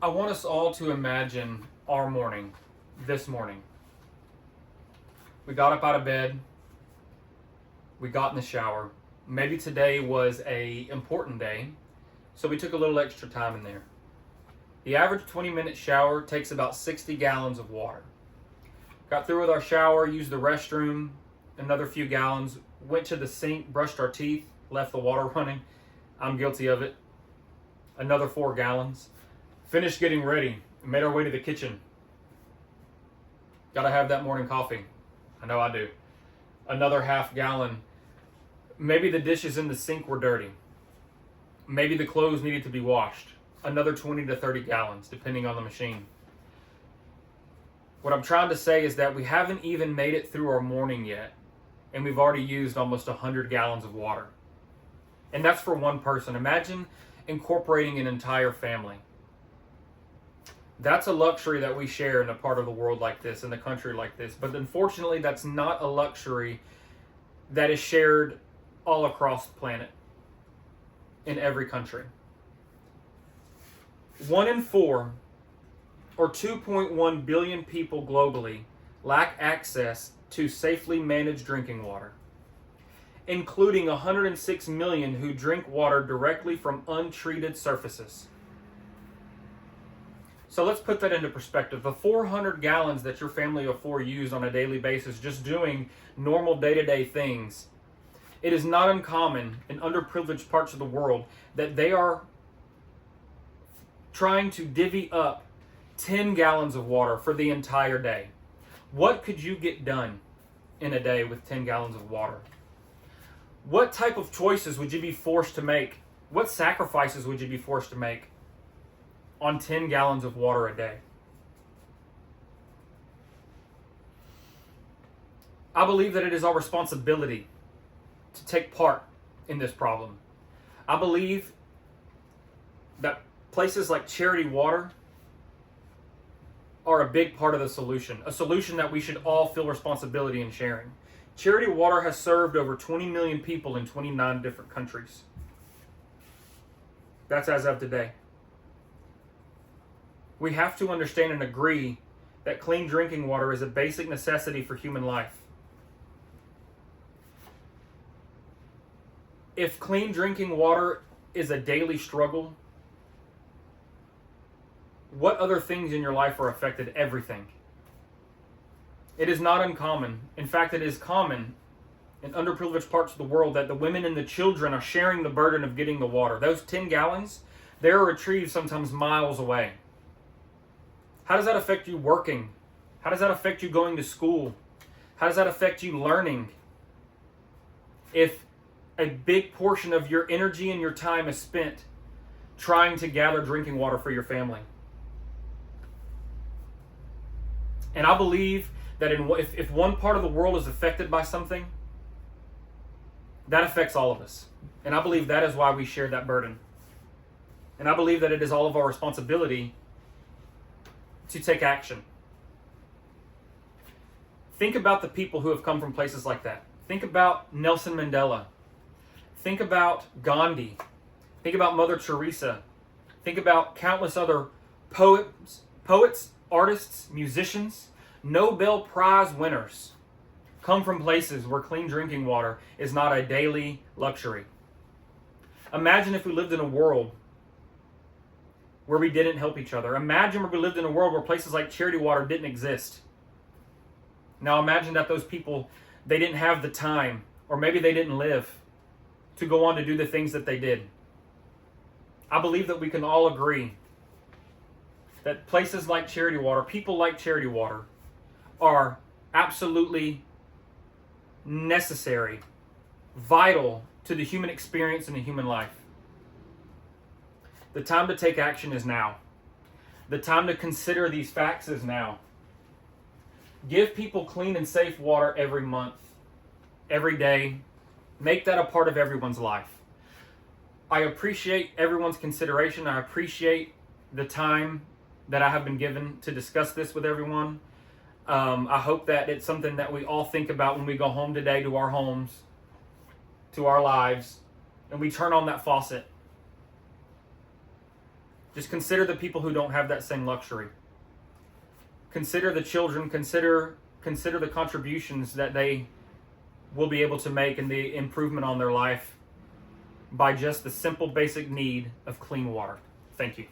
I want us all to imagine our morning, this morning. We got up out of bed, we got in the shower. Maybe today was a important day, so we took a little extra time in there. The average 20-minute shower takes about 60 gallons of water. Got through with our shower, used the restroom, another few gallons, went to the sink, brushed our teeth, left the water running. I'm guilty of it. Another 4 gallons. Finished getting ready, made our way to the kitchen. Gotta have that morning coffee. I know I do. Another half gallon. Maybe the dishes in the sink were dirty. Maybe the clothes needed to be washed. Another 20 to 30 gallons, depending on the machine. What I'm trying to say is that we haven't even made it through our morning yet, and we've already used almost 100 gallons of water. And that's for one person. Imagine incorporating an entire family. That's a luxury that we share in a part of the world like this, in a country like this. But unfortunately, that's not a luxury that is shared all across the planet, in every country. 1 in 4, or 2.1 billion people globally, lack access to safely managed drinking water, including 106 million who drink water directly from untreated surfaces. So let's put that into perspective. The 400 gallons that your family of 4 use on a daily basis just doing normal day-to-day things, it is not uncommon in underprivileged parts of the world that they are trying to divvy up 10 gallons of water for the entire day. What could you get done in a day with 10 gallons of water? What type of choices would you be forced to make? What sacrifices would you be forced to make on 10 gallons of water a day? I believe that it is our responsibility to take part in this problem. I believe that places like Charity Water are a big part of the solution, a solution that we should all feel responsibility in sharing. Charity Water has served over 20 million people in 29 different countries. That's as of today. We have to understand and agree that clean drinking water is a basic necessity for human life. If clean drinking water is a daily struggle, what other things in your life are affected? Everything. It is not uncommon. In fact, it is common in underprivileged parts of the world that the women and the children are sharing the burden of getting the water. Those 10 gallons, they're retrieved sometimes miles away. How does that affect you working? How does that affect you going to school? How does that affect you learning? If a big portion of your energy and your time is spent trying to gather drinking water for your family. And I believe that if one part of the world is affected by something, that affects all of us. And I believe that is why we share that burden. And I believe that it is all of our responsibility to take action. Think about the people who have come from places like that. Think about Nelson Mandela. Think about Gandhi. Think about Mother Teresa. Think about countless other poets, artists, musicians, Nobel Prize winners come from places where clean drinking water is not a daily luxury. Imagine if we lived in a world where we didn't help each other. Imagine if we lived in a world where places like Charity Water didn't exist. Now imagine that those people, they didn't have the time, or maybe they didn't live to go on to do the things that they did. I believe that we can all agree that places like Charity Water, people like Charity Water, are absolutely necessary, vital to the human experience and the human life. The time to take action is now. The time to consider these facts is now. Give people clean and safe water every month, every day. Make that a part of everyone's life. I appreciate everyone's consideration. I appreciate the time that I have been given to discuss this with everyone. I hope that it's something that we all think about when we go home today to our homes, to our lives, and we turn on that faucet. Just consider the people who don't have that same luxury. Consider the children, consider the contributions that they will be able to make and the improvement on their life by just the simple basic need of clean water. Thank you.